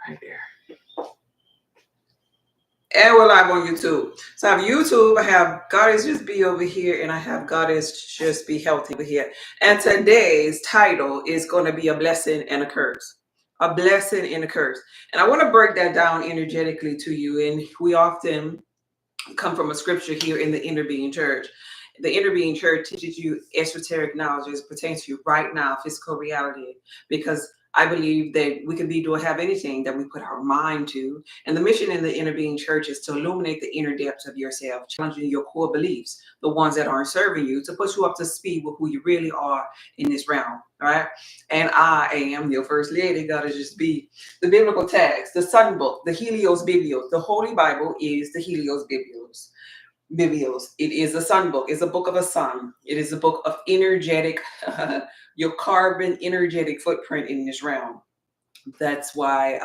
right there. And we're live on YouTube. So I have YouTube, I have Goddess Just Be over here, and I have Goddess Just Be Healthy over here. And today's title is going to be a blessing and a curse. A blessing and a curse. And I want to break that down energetically to you. And we often come from a scripture here in the Inner Being Church. The Inner Being Church teaches you esoteric knowledge as pertains to you right now, physical reality, because I believe that we can have anything that we put our mind to. And the mission in the Inner Being Church is to illuminate the inner depths of yourself, challenging your core beliefs, the ones that aren't serving you, to put you up to speed with who you really are in this realm, right? And I am your first lady, gotta just be the biblical text, the Sun Book, the Helios Biblios. The Holy Bible is the Helios Biblios. It is a sun book. It's a book of a sun. It is a book of energetic, your carbon energetic footprint in this realm. That's why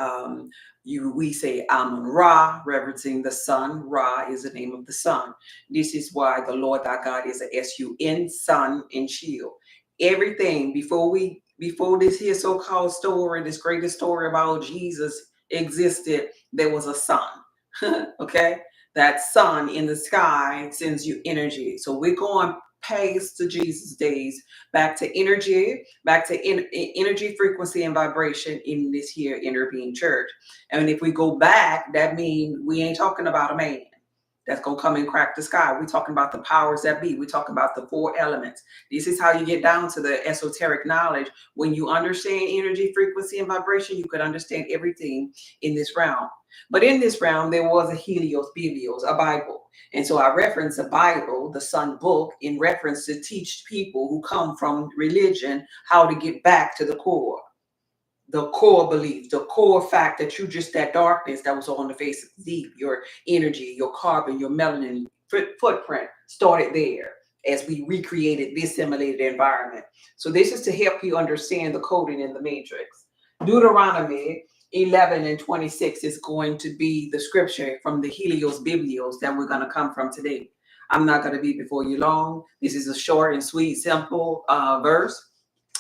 we say Amun Ra, reverencing the sun. Ra is the name of the sun. This is why the Lord thy God is a S-U-N, sun and shield. Everything before this here so-called story, this greatest story about Jesus existed, there was a sun. Okay? That sun in the sky sends you energy. So we're going past the Jesus days, back to energy, back to energy, frequency, and vibration in this here Inner Being Church. And if we go back, that means we ain't talking about a man that's going to come and crack the sky. We're talking about the powers that be. We're talking about the 4 elements. This is how you get down to the esoteric knowledge. When you understand energy, frequency, and vibration, you could understand everything in this realm. But in this realm, there was a Helios Biblios, a Bible. And so I reference the Bible, the Sun Book, in reference to teach people who come from religion how to get back to the core belief, the core fact that you just that darkness that was on the face of the deep, your energy, your carbon, your melanin footprint started there as we recreated this simulated environment. So this is to help you understand the coding in the matrix. Deuteronomy 11 and 26 is going to be the scripture from the Helios Biblios that we're going to come from today. I'm not going to be before you long. This is a short and sweet, simple verse.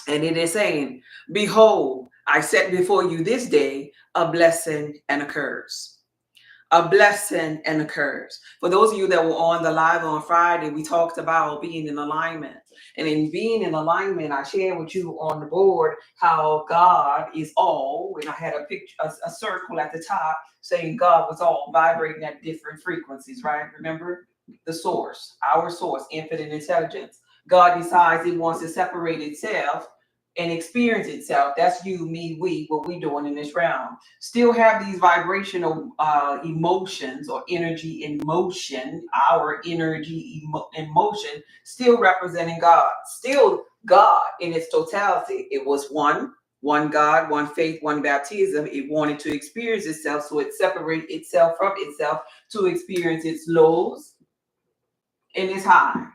And it is saying, behold, I set before you this day a blessing and a curse. A blessing and a curse. For those of you that were on the live on Friday, we talked about being in alignment. And in being in alignment, I shared with you on the board how God is all. And I had a picture, a circle at the top saying God was all, vibrating at different frequencies, right? Remember the source, our source, infinite intelligence. God decides he wants to separate itself and experience itself. That's you, me, we, what we doing in this realm. Still have these vibrational emotions or energy in motion, our energy in motion, still representing God. Still God in its totality. It was one God, one faith, one baptism. It wanted to experience itself, so it separated itself from itself to experience its lows and its high.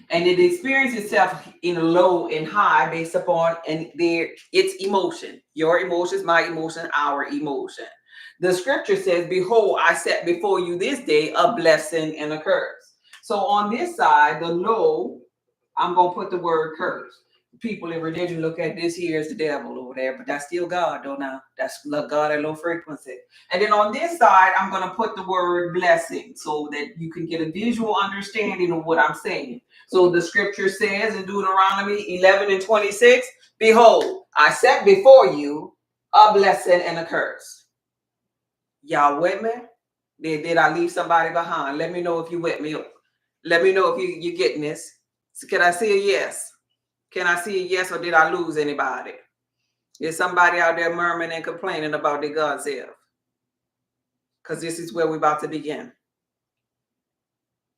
And it experiences itself in low and high based upon its emotion. Your emotions, my emotion, our emotion. The scripture says, behold, I set before you this day a blessing and a curse. So on this side, the low, I'm going to put the word curse. People in religion look at this here as the devil over there, but that's still God, though. Now that's God at low frequency. And then on this side, I'm going to put the word blessing so that you can get a visual understanding of what I'm saying. So the scripture says in Deuteronomy 11 and 26, behold, I set before you a blessing and a curse. Y'all with me? Did I leave somebody behind? Let me know if you with me. Let me know if you're getting this. So can I see a yes? Can I see a yes, or did I lose anybody? Is somebody out there murmuring and complaining about their God self? Because this is where we're about to begin.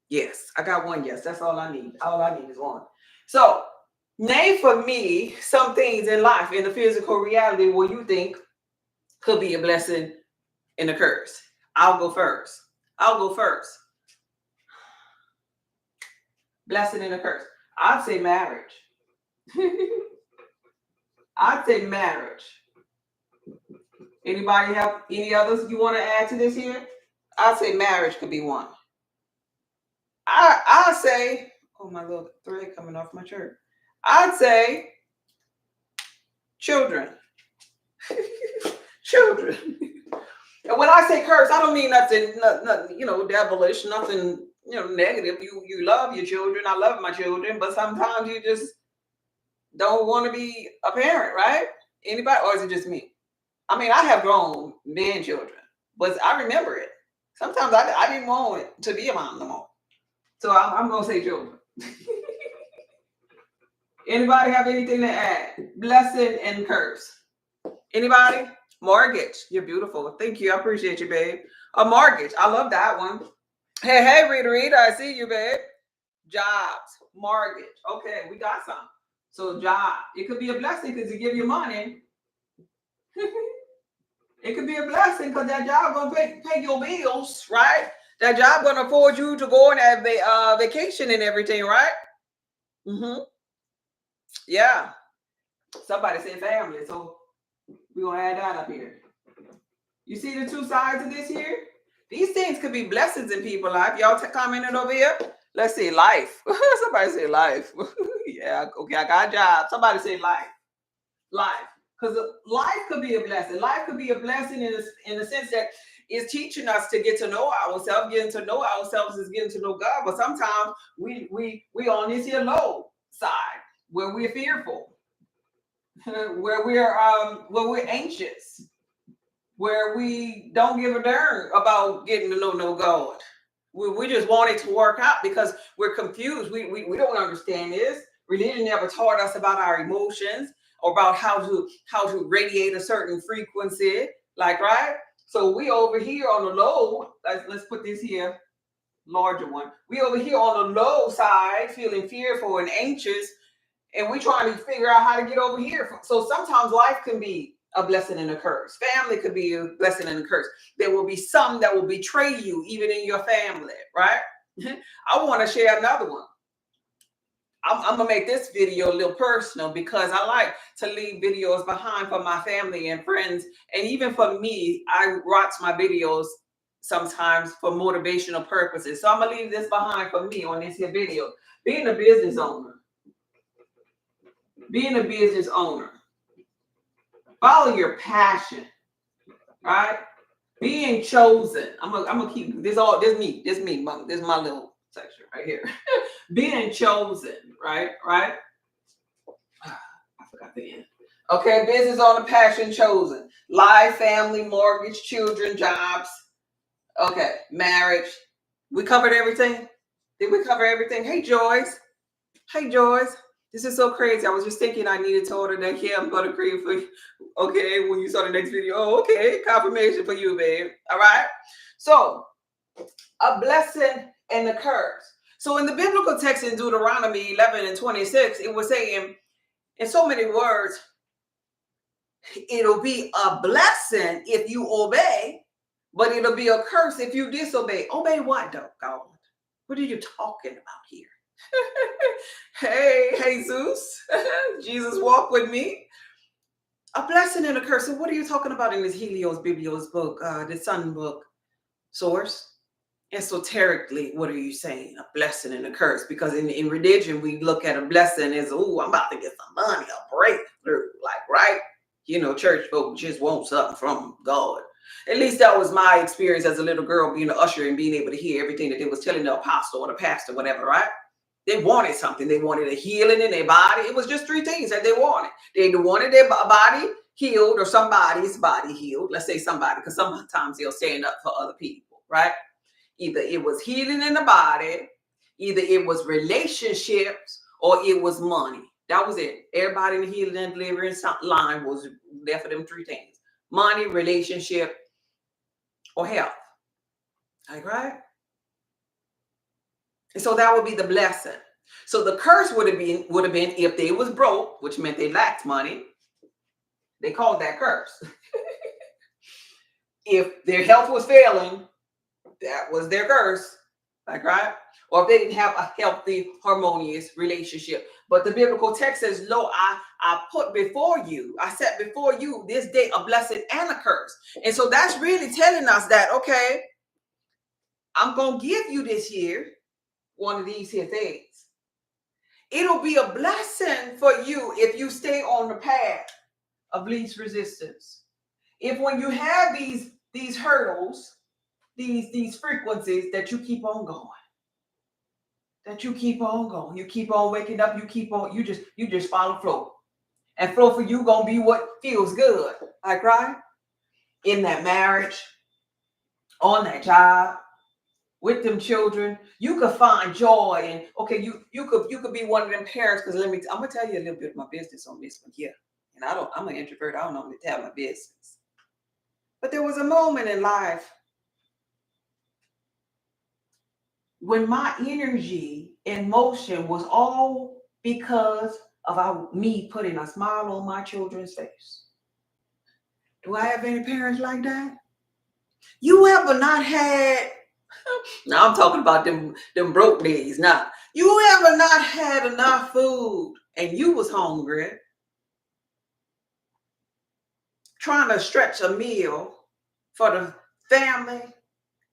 Yes, I got one yes. That's all I need. All I need is one. So, name for me some things in life, in the physical reality, where you think could be a blessing and a curse. I'll go first. Blessing and a curse. I'd say marriage. Anybody have any others you want to add to this here? I'd say marriage could be one. I'd say, oh, my little thread coming off my shirt. I'd say children. children. And when I say curse, I don't mean nothing, nothing, devilish, nothing, negative. You love your children. I love my children, but sometimes you just don't want to be a parent, right? Anybody, or is it just me? I mean, I have grown men children, but I remember it. Sometimes I didn't want it to be a mom no more. So I'm gonna say children. Anybody have anything to add? Blessing and curse. Anybody? Mortgage. You're beautiful. Thank you. I appreciate you, babe. A mortgage. I love that one. Hey, Rita, I see you, babe. Jobs. Mortgage. Okay, we got some. So job. It could be a blessing because it give you money. It could be a blessing because that job gonna pay your bills, right? That job gonna afford you to go on a vacation and everything, right? Mm-hmm. Yeah. Somebody said family, so we're gonna add that up here. You see the two sides of this here? These things could be blessings in people's life. Y'all commented over here? Let's see, life. Somebody say life. Yeah, okay, I got a job. Somebody say life. Life. Because life could be a blessing. Life could be a blessing in the sense that it's teaching us to get to know ourselves. Getting to know ourselves is getting to know God. But sometimes we on this here low side where we're fearful, where we're anxious, where we don't give a darn about getting to know God. We just want it to work out because we're confused. We don't understand this. Religion never taught us about our emotions or about how to radiate a certain frequency, like, right? So we over here on the low, let's put this here, larger one. We over here on the low side, feeling fearful and anxious, and we trying to figure out how to get over here. So sometimes life can be a blessing and a curse. Family could be a blessing and a curse. There will be some that will betray you, even in your family, right? I want to share another one. I'm gonna make this video a little personal because I like to leave videos behind for my family and friends, and even for me. I watch my videos sometimes for motivational purposes. So I'm gonna leave this behind for me on this here video. Being a business owner. Being a business owner. Follow your passion, right? Being chosen. I'm gonna keep this all. This me. This is my little section right here. Being chosen, right? I forgot the end. Okay, business owner, passion, chosen. Life, family, mortgage, children, jobs. Okay, marriage. We covered everything. Did we cover everything? Hey, Joyce. Hey, Joyce. This is so crazy. I was just thinking I needed to order that yam butter cream for you. Okay, when you saw the next video. Oh, okay, confirmation for you, babe. All right. So, a blessing and a curse. So, in the biblical text in Deuteronomy 11 and 26, it was saying, in so many words, it'll be a blessing if you obey, but it'll be a curse if you disobey. Obey what, though, God? What are you talking about here? Hey, Jesus. Jesus walk with me. A blessing and a curse. So what are you talking about in this Helios Biblios book, the Sun book? Source? Esoterically, what are you saying? A blessing and a curse? Because in religion, we look at a blessing as, oh, I'm about to get some money, a breakthrough. Like, right? Church folk just want something from God. At least that was my experience as a little girl, being an usher and being able to hear everything that they was telling the apostle or the pastor, whatever, right? They wanted something. They wanted a healing in their body. It was just three things that they wanted. They wanted their body healed or somebody's body healed. Let's say somebody, because sometimes they'll stand up for other people, right? Either it was healing in the body, either it was relationships, or it was money. That was it. Everybody in the healing and deliverance line was there for them three things: money, relationship, or health. Like, right? And so that would be the blessing. So the curse would have been if they was broke, which meant they lacked money. They called that curse. If their health was failing, that was their curse. Like, right? Or if they didn't have a healthy, harmonious relationship. But the biblical text says, lo, I put before you, I set before you this day a blessing and a curse. And so that's really telling us that, okay, I'm going to give you this year one of these here things. It'll be a blessing for you if you stay on the path of least resistance. If when you have these hurdles, these frequencies, that you keep on going, you keep on waking up, you just follow flow. And flow for you gonna be what feels good. Like, right? In that marriage, on that job, with them children, you could find joy. And okay, you could be one of them parents, because I'm gonna tell you a little bit of my business on this one here. And I'm an introvert, I don't normally tell my business. But there was a moment in life when my energy and motion was all because of me putting a smile on my children's face. Do I have any parents like that? You ever not had, now I'm talking about them broke days. Now, you ever not had enough food and you was hungry, trying to stretch a meal for the family?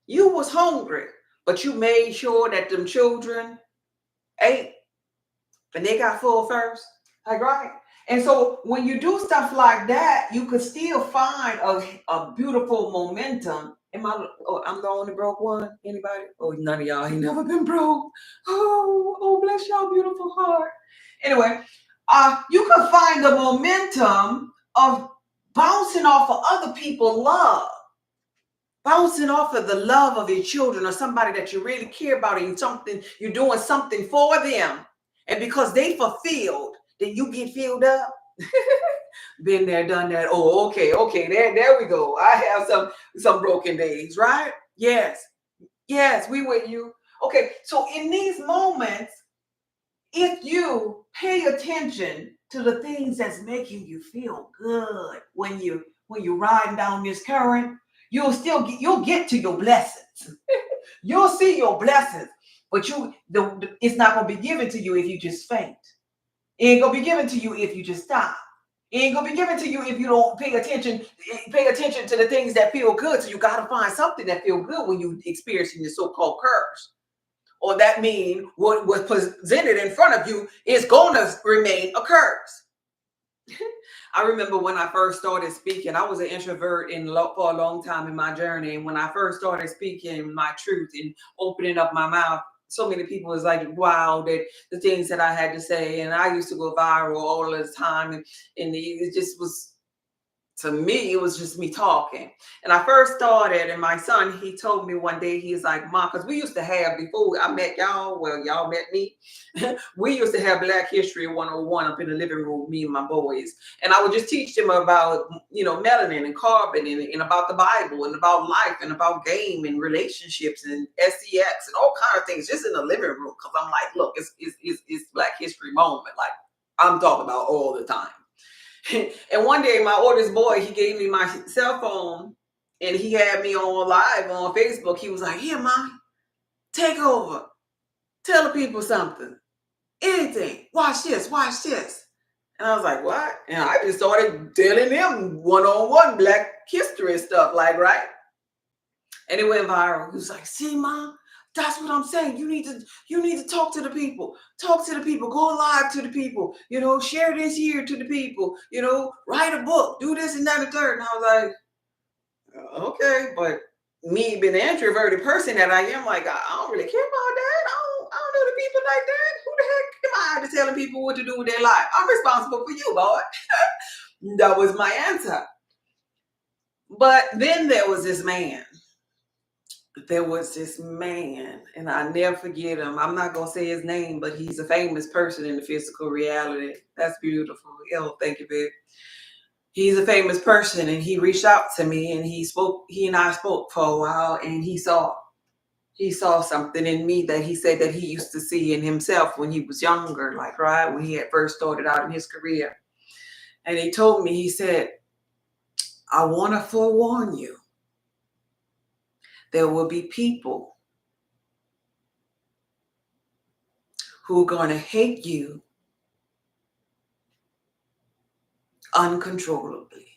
You was hungry, but you made sure that them children ate and they got full first. Like, right? And so when you do stuff like that, you could still find a beautiful momentum. I'm the only broke one? Anybody? Oh, none of y'all ain't never been broke. Oh, bless y'all beautiful heart. Anyway, you could find the momentum of bouncing off of other people's love. Bouncing off of the love of your children, or somebody that you really care about, and you're doing something for them. And because they fulfilled, then you get filled up. Been there, done that. Oh, okay. There we go. I have some broken days, right? Yes, we with you. Okay, so in these moments, if you pay attention to the things that's making you feel good when you're riding down this current, you'll get to your blessings. You'll see your blessings, but it's not gonna be given to you if you just faint. It ain't gonna be given to you if you just stop. It ain't gonna be given to you if you don't pay attention to the things that feel good. So you gotta find something that feel good when you experiencing the so-called curse. Or that mean what was presented in front of you is going to remain a curse. I remember when I first started speaking, I was an introvert for a long time in my journey. And when I first started speaking my truth and opening up my mouth, so many people was like, wow, that the things that I had to say. And I used to go viral all the time. And it just was, to me, it was just me talking. And I first started, and my son, he told me one day, he's like, Mom, because we used to have, before I met y'all, well, y'all met me, we used to have Black History 101 up in the living room, me and my boys. And I would just teach them about, melanin and carbon and about the Bible and about life and about game and relationships and SEX and all kind of things just in the living room. Because I'm like, look, it's Black History moment. Like, I'm talking about all the time. And one day my oldest boy, he gave me my cell phone and he had me on live on Facebook. He was like, here, Mom, take over. Tell the people something. Anything. Watch this. And I was like, what? And I just started telling them one-on-one Black history stuff, like, right? And it went viral. He was like, see, Mom, that's what I'm saying. You need to talk to the people. Talk to the people. Go live to the people. Share this here to the people. Write a book. Do this and that and third. And I was like, okay, but me being an introverted person that I am, like, I don't really care about that. I don't know the people like that. Who the heck am I to telling people what to do with their life? I'm responsible for you, boy. That was my answer. But then there was this man. And I never forget him. I'm not going to say his name, but he's a famous person in the physical reality. That's beautiful. Oh, thank you, babe. He's a famous person, and he reached out to me, and he and I spoke for a while, and he saw something in me that he said that he used to see in himself when he was younger, like, right, when he had first started out in his career. And he told me, he said, I want to forewarn you. There will be people who are going to hate you uncontrollably.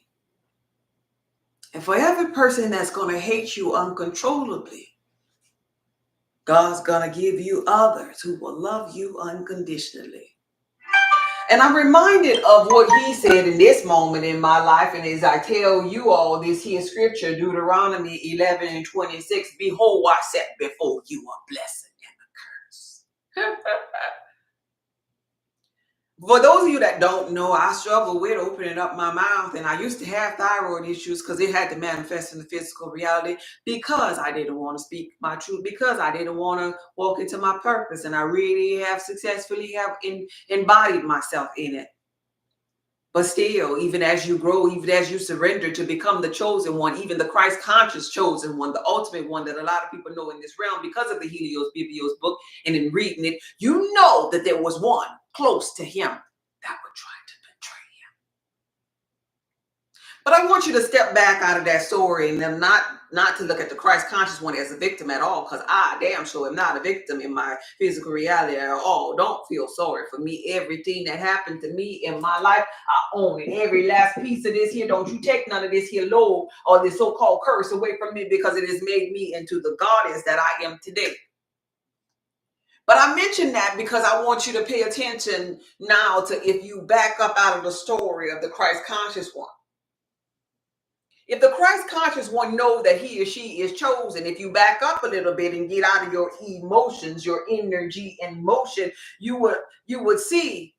And for every person that's going to hate you uncontrollably, God's going to give you others who will love you unconditionally. And I'm reminded of what he said in this moment in my life. And as I tell you all this here scripture, Deuteronomy 11:26, behold, I set before you a blessing and a curse. For those of you that don't know, I struggle with opening up my mouth, and I used to have thyroid issues because it had to manifest in the physical reality because I didn't want to speak my truth, because I didn't want to walk into my purpose, and I really have successfully embodied myself in it. But still, even as you grow, even as you surrender to become the chosen one, even the Christ conscious chosen one, the ultimate one that a lot of people know in this realm because of the Helios Biblios book, and in reading it, you know that there was one close to him that would try to betray. But I want you to step back out of that story and then not to look at the Christ conscious one as a victim at all, because I damn sure am not a victim in my physical reality at all. Don't feel sorry for me. Everything that happened to me in my life, I own it. Every last piece of this here. Don't you take none of this here load or this so-called curse away from me, because it has made me into the goddess that I am today. But I mention that because I want you to pay attention now to, if you back up out of the story of the Christ conscious one. If the Christ conscious one knows that he or she is chosen, if you back up a little bit and get out of your emotions, your energy and motion, you would see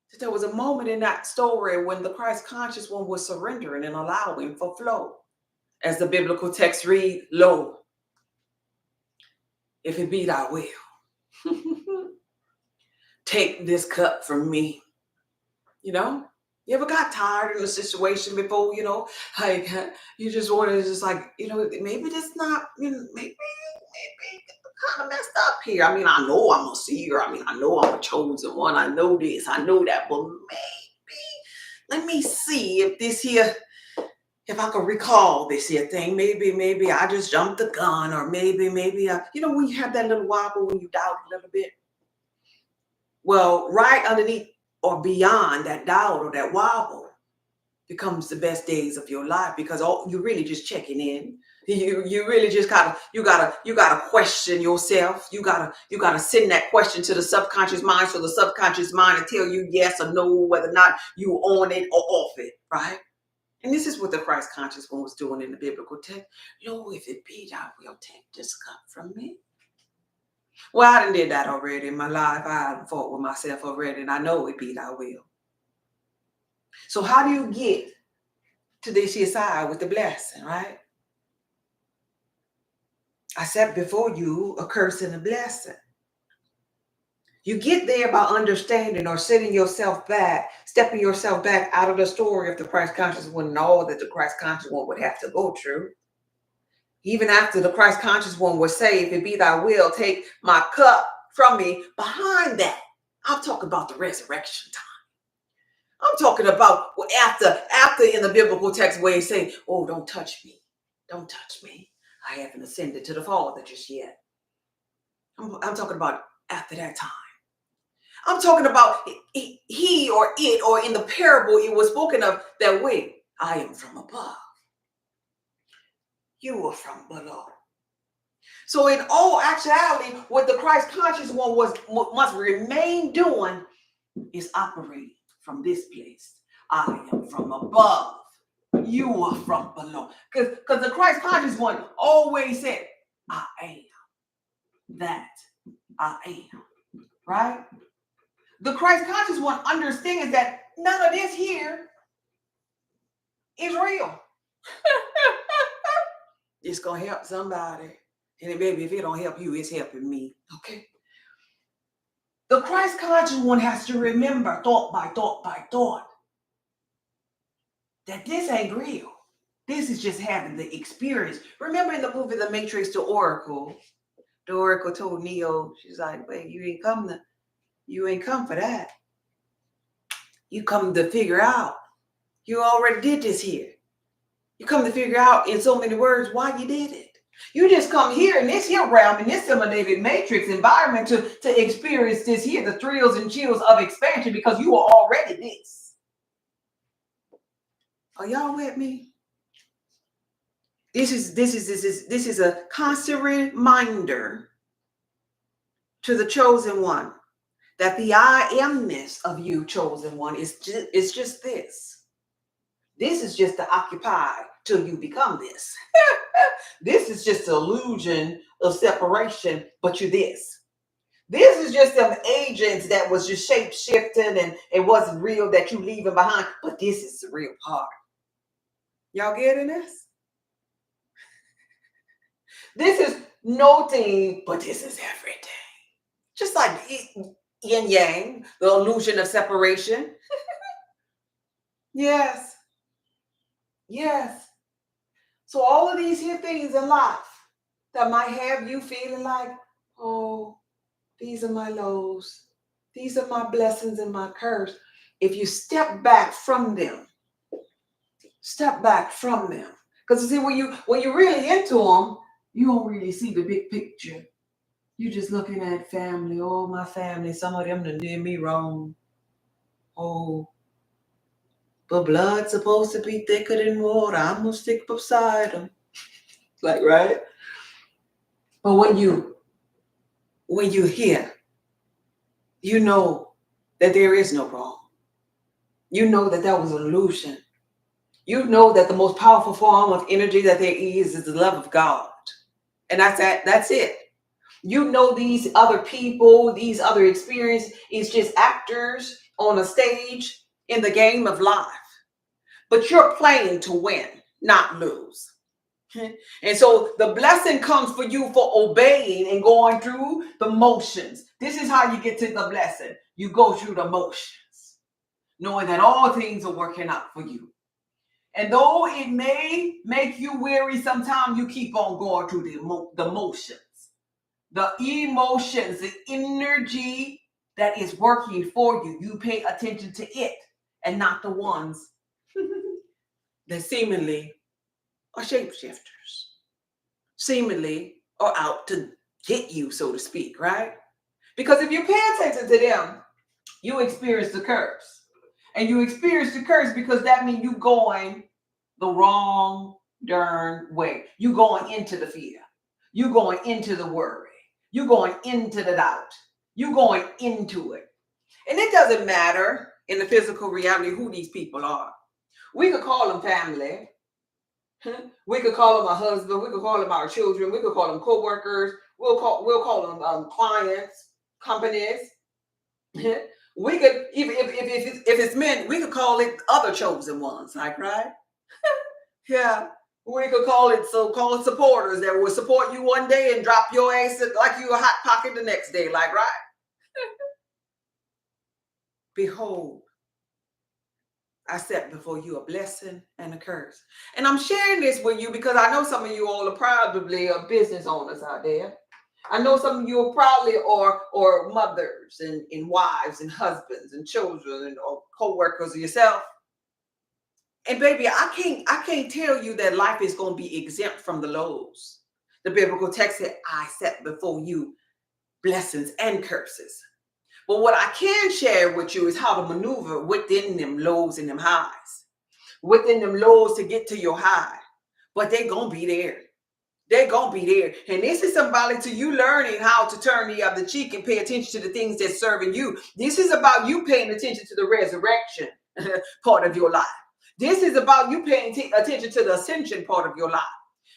that there was a moment in that story when the Christ conscious one was surrendering and allowing for flow. As the biblical text read, lo, if it be thy will, take this cup from me. You ever got tired in a situation before, like you just want to just like, maybe that's not, maybe kind of messed up here. I mean, I know I'm a seer. I mean, I know I'm a chosen one. I know this, I know that, but maybe, let me see if I could recall this here thing. Maybe I just jumped the gun, or maybe I, when you have that little wobble, when you doubt a little bit. Well, right underneath or beyond that doubt or that wobble becomes the best days of your life, because you're really just checking in. You really just gotta question yourself. You gotta send that question to the subconscious mind, so the subconscious mind will tell you yes or no, whether or not you own it or off it, right? And this is what the Christ conscious one was doing in the biblical text. Lord, if it be thy will, take this cup from me. Well, I done did that already in my life. I done fought with myself already, and I know it be thy will. So how do you get to this here side with the blessing, right? I set before you a curse and a blessing. You get there by understanding or stepping yourself back out of the story of the Christ conscious one and all that the Christ conscious one would have to go through. Even after the Christ conscious one would say, if it be thy will, take my cup from me. Behind that, I'm talking about the resurrection time. I'm talking about after in the biblical text where he say, oh, don't touch me. Don't touch me. I haven't ascended to the Father just yet. I'm talking about after that time. I'm talking about he or it, or in the parable it was spoken of that way. I am from above. You are from below. So in all actuality, what the Christ conscious one must remain doing is operating from this place. I am from above. You are from below. Because the Christ conscious one always said, I am that I am. Right? The Christ conscious one understands that none of this here is real. It's going to help somebody. And baby, if it don't help you, it's helping me. Okay? The Christ conscious one has to remember thought by thought that this ain't real. This is just having the experience. Remember in the movie The Matrix, the Oracle told Neo, she's like, wait, you ain't come for that. You come to figure out. You already did this here. You come to figure out in so many words why you did it. You just come here in this here realm, in this simulated matrix environment to experience this here, the thrills and chills of expansion, because you are already this. Are y'all with me? This is a constant reminder to the chosen one That the I amness of you, chosen one, is just this. This is just to occupy till you become this. This is just an illusion of separation, but you're this. This is just some agents that was just shape shifting and it wasn't real that you leaving behind, but this is the real part. Y'all getting this? This is nothing, but this is everything. Just like yin yang, the illusion of separation. Yes, yes. So all of these here things in life that might have you feeling like, oh, these are my lows. These are my blessings and my curse. If you step back from them, because you see, when you're really into them, you don't really see the big picture. You just looking at family. Oh, my family. Some of them done did me wrong. Oh, but blood's supposed to be thicker than water. I'm gonna stick beside them. Like, right? But when you hear, you know that there is no wrong. You know that that was an illusion. You know that the most powerful form of energy that there is the love of God. And that's it. You know these other people, these other experiences is just actors on a stage in the game of life. But you're playing to win, not lose. And so the blessing comes for you for obeying and going through the motions. This is how you get to the blessing. You go through the motions, knowing that all things are working out for you. And though it may make you weary, sometimes you keep on going through the motions, the emotions, the energy that is working for you. You pay attention to it and not the ones that seemingly are shapeshifters, seemingly are out to get you, so to speak, right? Because if you pay attention to them, you experience the curse. And you experience the curse because that means you going the wrong darn way. You going into the fear. You going into the worry. You going into the doubt. You going into it. And it doesn't matter in the physical reality who these people are. We could call them family. We could call them a husband. We could call them our children. We could call them co-workers. We'll call them clients, companies. We could, if it's men, we could call it other chosen ones, like, right? Yeah. We could call it so-called supporters that will support you one day and drop your ass like you a hot pocket the next day, like, right? Behold, I set before you a blessing and a curse. And I'm sharing this with you because I know some of you all are probably business owners out there. I know some of you are probably or mothers and wives and husbands and children and or co-workers of yourself. And baby, I can't tell you that life is going to be exempt from the lows. The biblical text said, I set before you blessings and curses. But what I can share with you is how to maneuver within them lows and them highs, within them lows to get to your high. But they're going to be there. They're going to be there. And this is symbolic to you learning how to turn the other cheek and pay attention to the things that's serving you. This is about you paying attention to the resurrection part of your life. This is about you paying attention to the ascension part of your life.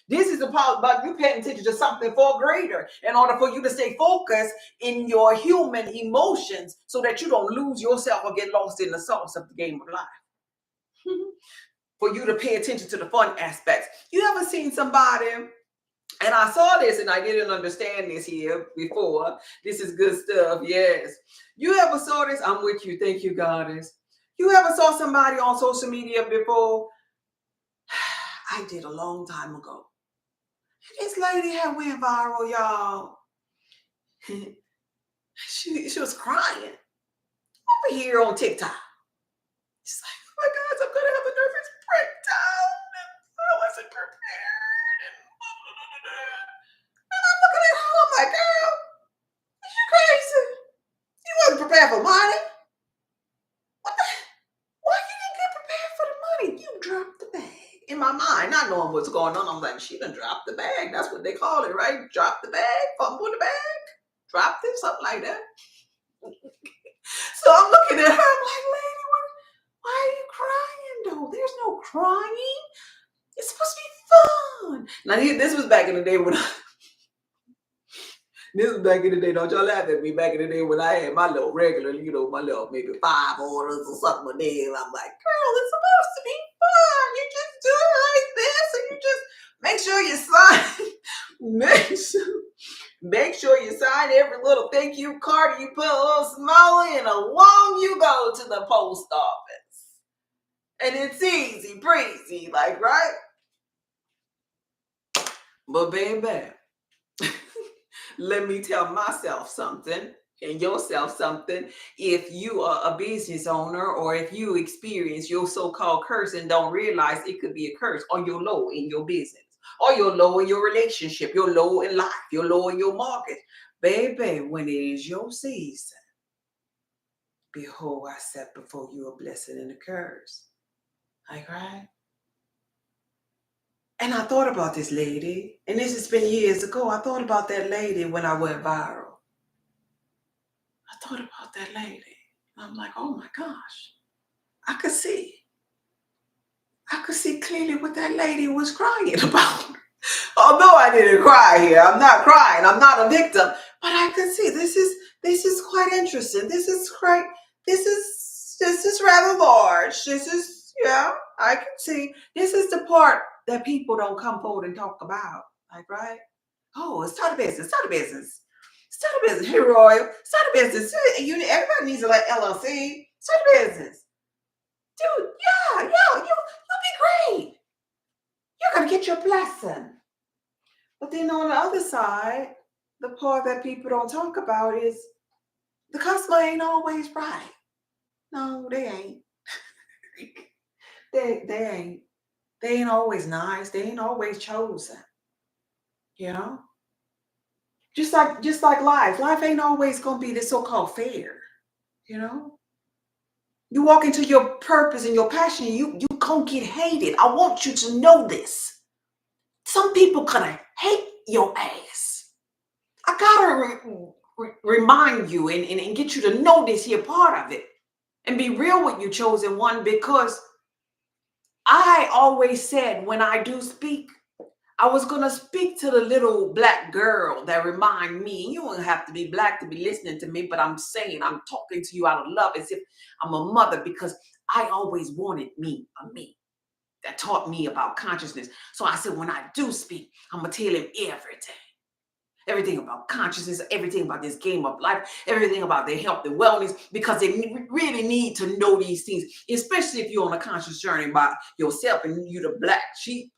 This is about you paying attention to something far greater in order for you to stay focused in your human emotions so that you don't lose yourself or get lost in the sauce of the game of life. For you to pay attention to the fun aspects. You ever seen somebody, and I saw this and I didn't understand this here before. This is good stuff, yes. You ever saw this? I'm with you. Thank you, Goddess. You ever saw somebody on social media before? I did a long time ago. This lady had went viral, y'all. she was crying over here on TikTok. She's like, oh my God, I'm gonna have a nervous breakdown. And I wasn't prepared. And I'm looking at her, I'm like, girl, you crazy. You wasn't prepared for money. What the? Why you didn't get prepared for the money? You dropped the bag. In my mind, not knowing what's going on, I'm like, she done dropped the bag. That's what they call it, right? Drop the bag, fumble the bag, dropped it, something like that. So I'm looking at her, I'm like, lady, why are you crying though? There's no crying. It's supposed to be fun. Now this was back in the day when this was back in the day. Don't y'all laugh at me. Back in the day when I had my little regular, my little maybe 5 orders or something a day, and I'm like, girl, it's supposed to be fun. You just do it like this, and you just make sure you sign. Make sure you sign every little thank you card, and you put a little smile in, along you go to the post office. And it's easy breezy, like, right? But baby, let me tell myself something and yourself something. If you are a business owner, or if you experience your so-called curse and don't realize it could be a curse, or you're low in your business, or you're low in your relationship, you're low in life, you're low in your market, baby, when it is your season, behold, I set before you a blessing and a curse. Like, right? And I thought about this lady, and this has been years ago. I thought about that lady when I went viral. I thought about that lady. And I'm like, oh my gosh. I could see. I could see clearly what that lady was crying about. Although I didn't cry here. I'm not crying. I'm not a victim. But I could see this is quite interesting. This is rather large. I can see. This is the part that people don't come forward and talk about. Like, right? Oh, it's start a business. Start a business. Start a business. Hey, Royal. Start a business. Everybody needs a like LLC. Start a business. Dude, you'll be great. You're gonna get your blessing. But then on the other side, the part that people don't talk about is the customer ain't always right. No, they ain't. They ain't. They ain't always nice. They ain't always chosen. You know? Just like life. Life ain't always gonna be this so-called fair. You know? You walk into your purpose and your passion, you can't get hated. I want you to know this. Some people gonna hate your ass. I gotta remind you and get you to know this here part of it. And be real with you, chosen one, because I always said when I do speak, I was going to speak to the little black girl that remind me. You don't have to be black to be listening to me, but I'm saying, I'm talking to you out of love as if I'm a mother, because I always wanted a me that taught me about consciousness. So I said, when I do speak, I'm going to tell him everything about consciousness, everything about this game of life, everything about their health and wellness, because they really need to know these things, especially if you're on a conscious journey by yourself and you're the black sheep.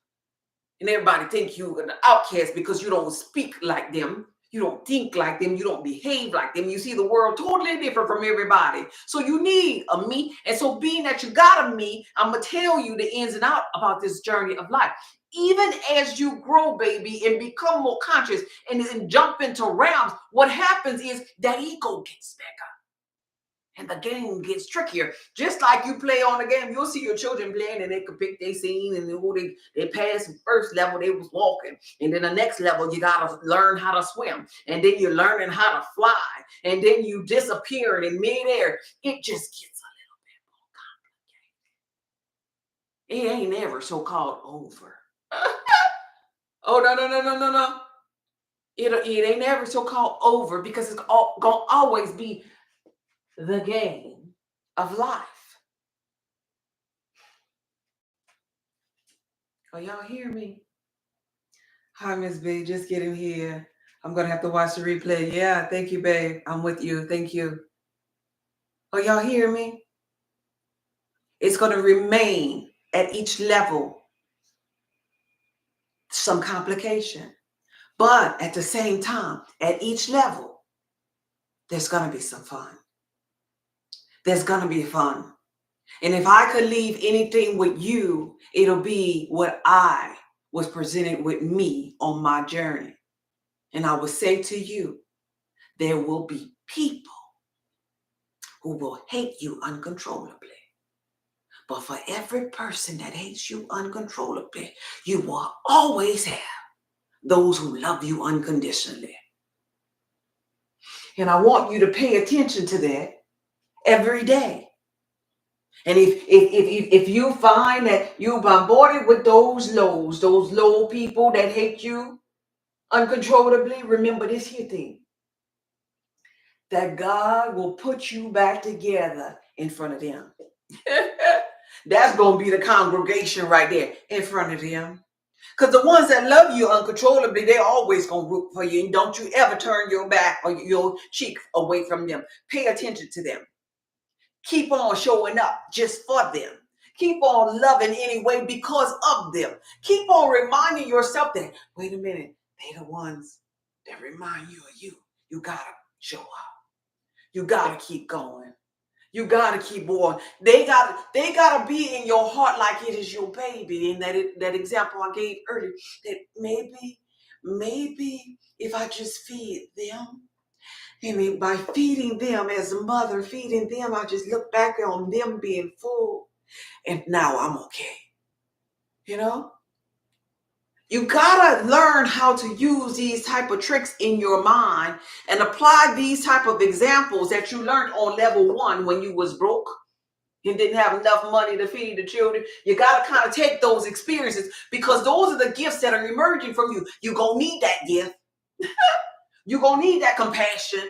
And everybody think you're an outcast because you don't speak like them. You don't think like them. You don't behave like them. You see the world totally different from everybody. So you need a me. And so being that you got a me, I'm going to tell you the ins and outs about this journey of life. Even as you grow, baby, and become more conscious and jump into realms, what happens is that ego gets bigger. And the game gets trickier. Just like you play on the game, you'll see your children playing and they can pick their scene, and they pass the first level, they was walking. And then the next level, you got to learn how to swim. And then you're learning how to fly. And then you disappear in midair. It just gets a little bit more complicated. It ain't ever so-called over. Oh, no. It ain't ever so-called over, because it's going to always be the game of life. Oh, y'all hear me? Hi, Miss B. Just getting here. I'm going to have to watch the replay. Yeah, thank you, babe. I'm with you. Thank you. Oh, y'all hear me? It's going to remain at each level some complication. But at the same time, at each level, there's going to be some fun. There's going to be fun. And if I could leave anything with you, it'll be what I was presented with me on my journey. And I will say to you, there will be people who will hate you uncontrollably. But for every person that hates you uncontrollably, you will always have those who love you unconditionally. And I want you to pay attention to that every day. And if you find that you're bombarded with those lows, those low people that hate you uncontrollably, remember this here thing, that God will put you back together in front of them. That's going to be the congregation right there in front of them. Because the ones that love you uncontrollably, they're always going to root for you. And don't you ever turn your back or your cheek away from them. Pay attention to them. Keep on showing up just for them. Keep on loving anyway because of them. Keep on reminding yourself that, wait a minute, they're the ones that remind you of you. You got to show up. You got to keep going. You got to keep on. They got to be in your heart like it is your baby. And that example I gave earlier, that maybe if I just feed them, and by feeding them as a mother, feeding them, I just look back on them being full, and now I'm okay. You know? You gotta learn how to use these type of tricks in your mind and apply these type of examples that you learned on level 1 when you was broke and didn't have enough money to feed the children. You gotta kind of take those experiences because those are the gifts that are emerging from you. You're gonna need that gift. You're gonna need that compassion.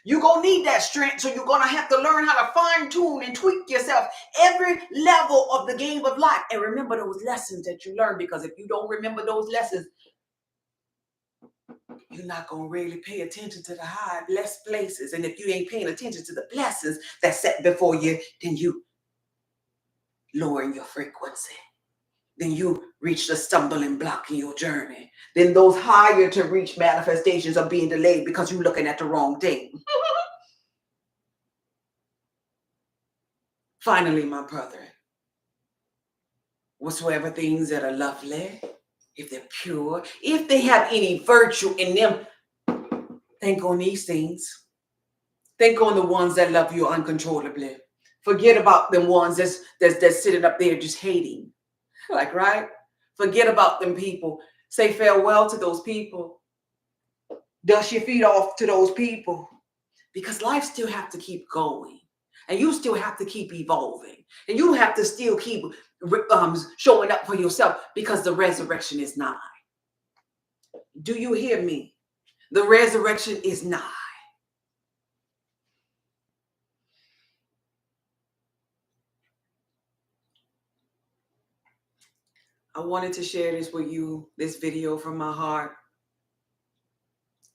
You're going to need that strength, so you're going to have to learn how to fine-tune and tweak yourself every level of the game of life. And remember those lessons that you learned, because if you don't remember those lessons, you're not going to really pay attention to the high, blessed places. And if you ain't paying attention to the blessings that's set before you, then you lowering your frequency. Then you reach the stumbling block in your journey. Then those higher to reach manifestations are being delayed because you're looking at the wrong thing. Finally, my brethren, whatsoever things that are lovely, if they're pure, if they have any virtue in them, think on these things. Think on the ones that love you uncontrollably. Forget about them ones that's sitting up there just hating. Like, right? Forget about them people. Say farewell to those people. Dust your feet off to those people. Because life still have to keep going. And you still have to keep evolving. And you have to still keep showing up for yourself because the resurrection is nigh. Do you hear me? The resurrection is nigh. I wanted to share this with you, this video from my heart,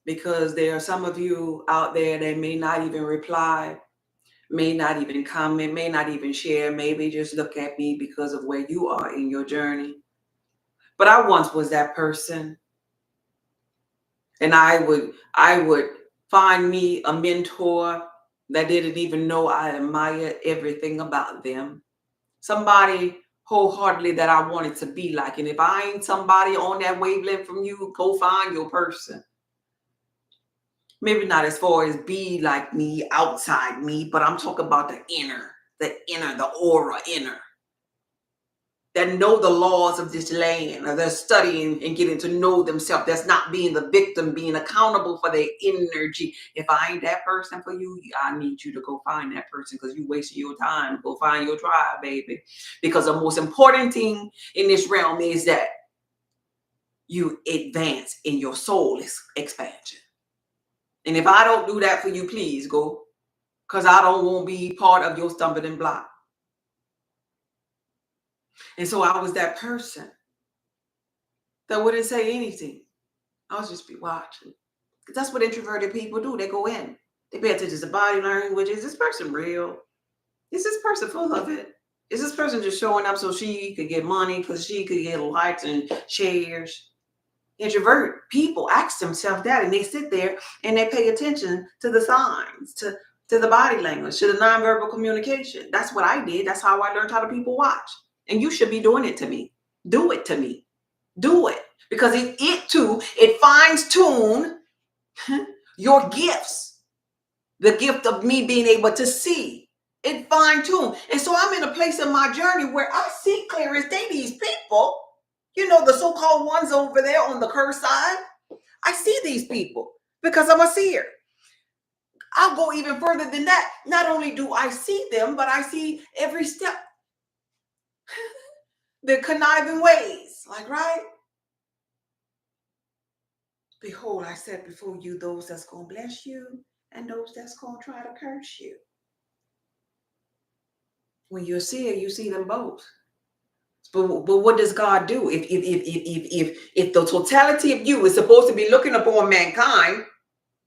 because there are some of you out there that may not even reply, may not even comment, may not even share, maybe just look at me because of where you are in your journey. But I once was that person. And I would find me a mentor that didn't even know I admired everything about them. Somebody wholeheartedly that I wanted to be like. And if I ain't somebody on that wavelength from you, go find your person. Maybe not as far as be like me, outside me, but I'm talking about the inner, the aura inner. That know the laws of this land, or they're studying and getting to know themselves. That's not being the victim, being accountable for their energy. If I ain't that person for you, I need you to go find that person, because you wasting your time. Go find your tribe, baby. Because the most important thing in this realm is that you advance in your soul expansion. And if I don't do that for you, please go, because I don't want to be part of your stumbling block. And so I was that person that wouldn't say anything. I'll just be watching. Because that's what introverted people do. They go in. They pay attention to body language. Is this person real? Is this person full of it? Is this person just showing up so she could get money, because she could get likes and shares? Introvert people ask themselves that, and they sit there and they pay attention to the signs, to the body language, to the nonverbal communication. That's what I did. That's how I learned how to people watch. And you should be doing it to me. Do it to me. Do it. Because it fines tune your gifts. The gift of me being able to see. It fine tune. And so I'm in a place in my journey where I see clear as day these people, the so-called ones over there on the curse side. I see these people because I'm a seer. I'll go even further than that. Not only do I see them, but I see every step, the conniving ways. Like, right? Behold, I set before you those that's going to bless you and those that's going to try to curse you. When you see it, you see them both. But what does God do? If the totality of you is supposed to be looking upon mankind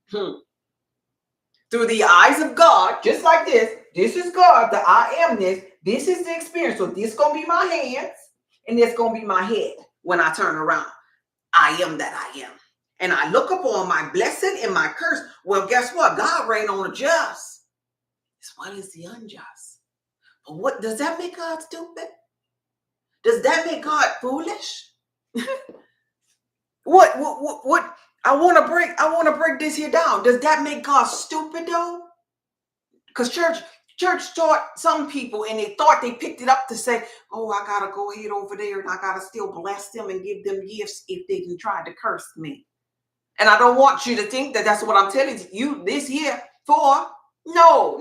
through the eyes of God, just like this is God, the I amness, this is the experience. So this gonna be my hands, and this gonna be my head when I turn around. I am that I am. And I look upon my blessing and my curse. Well, guess what? God reign on the just as well as the unjust. But what does that make God stupid? Does that make God foolish? What I want to break this here down. Does that make God stupid though? Because church taught some people, and they thought they picked it up to say, oh, I gotta go ahead over there and I gotta still bless them and give them gifts if they can try to curse me. And I don't want you to think that that's what I'm telling you this here for. No.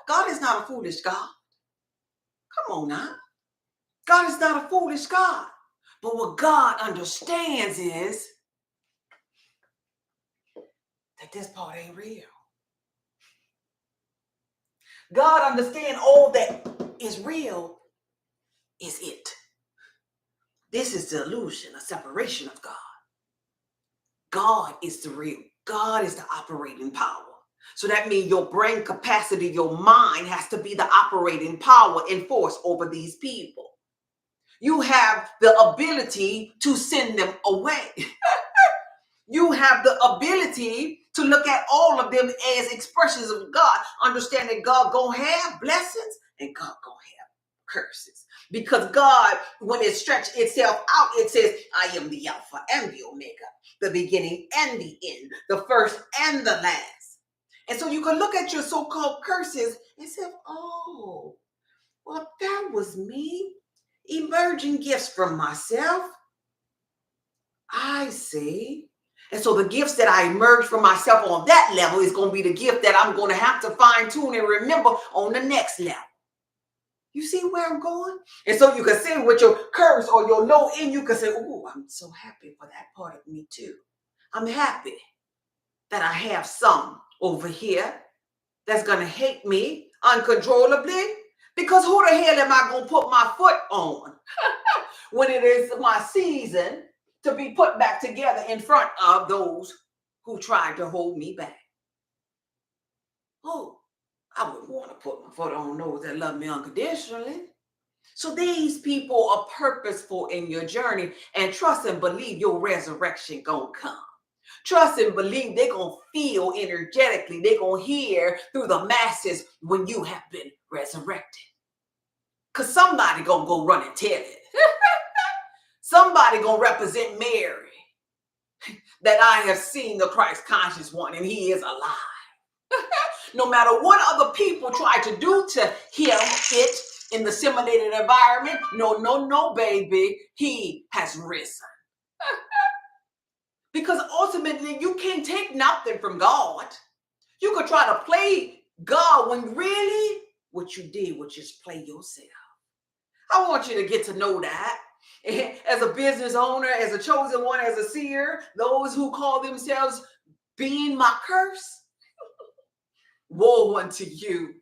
God is not a foolish God. Come on now. God is not a foolish God. But what God understands is that this part ain't real. God understands all that is real is it. This is the illusion, a separation of God. God is the real. God is the operating power. So that means your brain capacity, your mind has to be the operating power and force over these people. You have the ability to send them away. You have the ability to look at all of them as expressions of God, understanding God gonna have blessings and God gonna have curses. Because God, when it stretches itself out, it says, I am the Alpha and the Omega, the beginning and the end, the first and the last. And so you can look at your so-called curses and say, oh, well, that was me emerging gifts from myself. I see. And so the gifts that I emerge from myself on that level is going to be the gift that I'm going to have to fine tune and remember on the next level. You see where I'm going? And so you can say with your curse or your low end, you can say, oh, I'm so happy for that part of me too. I'm happy that I have some over here that's going to hate me uncontrollably, because who the hell am I going to put my foot on when it is my season to be put back together in front of those who tried to hold me back? Oh, I wouldn't want to put my foot on those that love me unconditionally. So these people are purposeful in your journey, and trust and believe your resurrection gonna come. Trust and believe they're gonna feel energetically, they're gonna hear through the masses when you have been resurrected. Because somebody gonna go run and tell it. Somebody gonna represent Mary that I have seen the Christ conscious one and he is alive. No matter what other people try to do to him, it in the simulated environment, no, baby, he has risen. Because ultimately, you can't take nothing from God. You could try to play God when really what you did was just play yourself. I want you to get to know that. As a business owner, as a chosen one, as a seer, those who call themselves being my curse, woe unto you.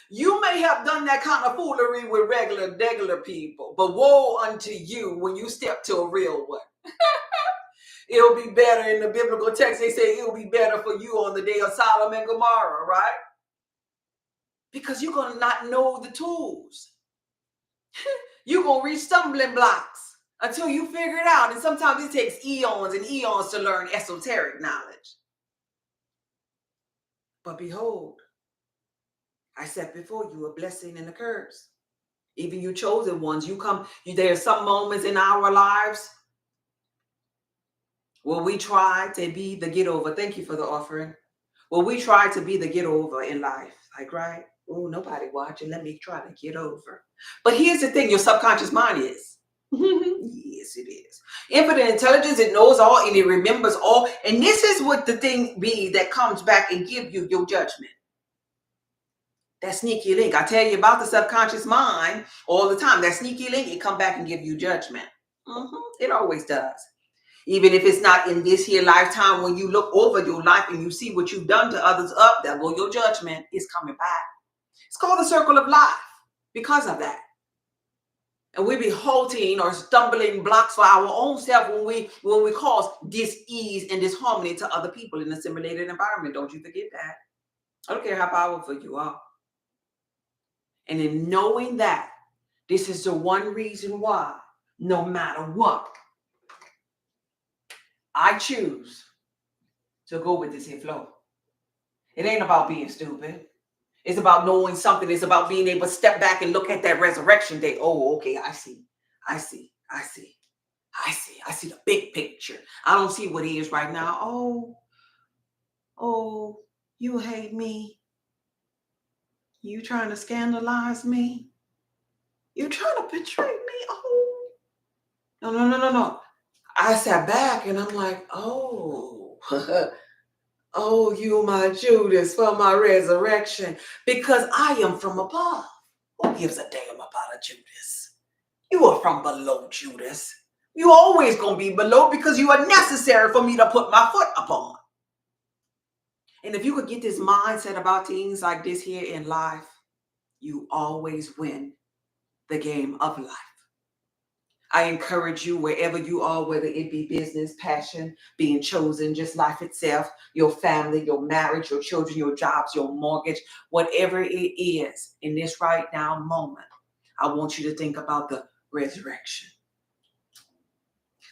You may have done that kind of foolery with regular people, but woe unto you when you step to a real one. It'll be better in the biblical text. They say it'll be better for you on the day of Sodom and Gomorrah, right? Because you're going to not know the tools. You're going to reach stumbling blocks until you figure it out. And sometimes it takes eons and eons to learn esoteric knowledge. But behold, I set before you a blessing and a curse. Even you chosen ones, there are some moments in our lives where we try to be the get over. Thank you for the offering. Well, we try to be the get over in life. Like, right? Oh, nobody watching. Let me try to get over. But here's the thing, your subconscious mind is. Yes, it is. Infinite intelligence, it knows all and it remembers all. And this is what the thing be that comes back and give you your judgment. That sneaky link. I tell you about the subconscious mind all the time. That sneaky link, it come back and give you judgment. It always does. Even if it's not in this here lifetime, when you look over your life and you see what you've done to others up, there go your judgment is coming back. It's called the circle of life because of that. And we be halting or stumbling blocks for our own self when we cause dis-ease and disharmony to other people in a simulated environment. Don't you forget that. I don't care how powerful you are. And in knowing that, this is the one reason why, no matter what, I choose to go with this here flow. It ain't about being stupid. It's about knowing something. It's about being able to step back and look at that resurrection day. Oh, okay, I see the big picture. I don't see what he is right now. Oh, you hate me. You trying to scandalize me. You trying to betray me. Oh, no. I sat back and I'm like, oh, oh, you my Judas for my resurrection, because I am from above. Who gives a damn about a Judas? You are from below, Judas. You always gonna be below because you are necessary for me to put my foot upon. And if you could get this mindset about things like this here in life, you always win the game of life. I encourage you wherever you are, whether it be business, passion, being chosen, just life itself, your family, your marriage, your children, your jobs, your mortgage, whatever it is in this right now moment, I want you to think about the resurrection.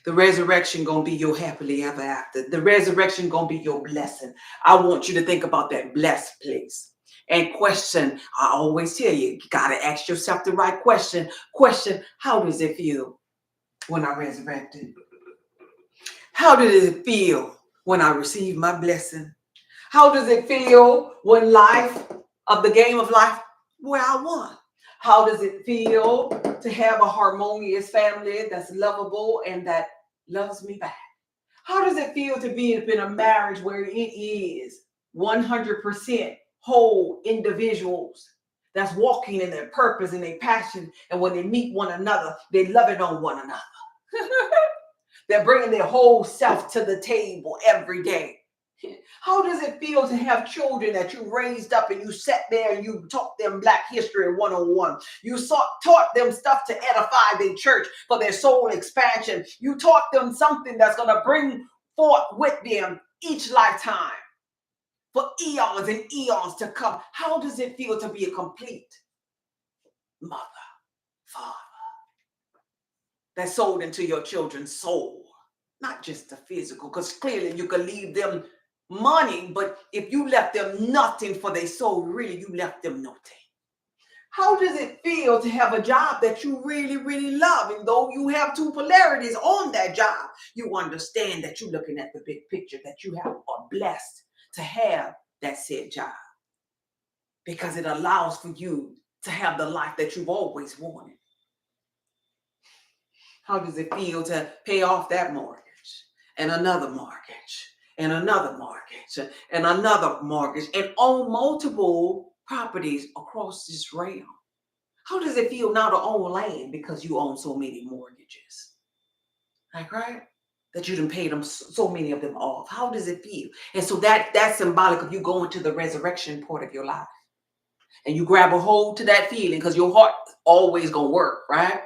The resurrection gonna be your happily ever after. The resurrection gonna be your blessing. I want you to think about that blessed place. And question, I always tell you, you gotta ask yourself the right question. Question, how does it feel when I resurrected? How did it feel when I received my blessing? How does it feel when life of the game of life where I won? How does it feel to have a harmonious family that's lovable and that loves me back? How does it feel to be in a marriage where it is 100% whole individuals that's walking in their purpose and their passion, and when they meet one another, they love it on one another. They're bringing their whole self to the table every day. How does it feel to have children that you raised up and you sat there and you taught them Black History 101? You taught them stuff to edify their church for their soul expansion. You taught them something that's going to bring forth with them each lifetime for eons and eons to come. How does it feel to be a complete mother, father, that sold into your children's soul? Not just the physical, because clearly you could leave them money, but if you left them nothing for their soul, really, you left them nothing. How does it feel to have a job that you really, really love? And though you have two polarities on that job, you understand that you're looking at the big picture, that you are blessed to have that said job, because it allows for you to have the life that you've always wanted. How does it feel to pay off that mortgage and another mortgage and another mortgage and another mortgage and own multiple properties across this realm? How does it feel now to own land because you own so many mortgages? Like, right? That you done paid them so many of them off. How does it feel? And so that's symbolic of you going to the resurrection part of your life. And you grab a hold to that feeling, because your heart always gonna work, right?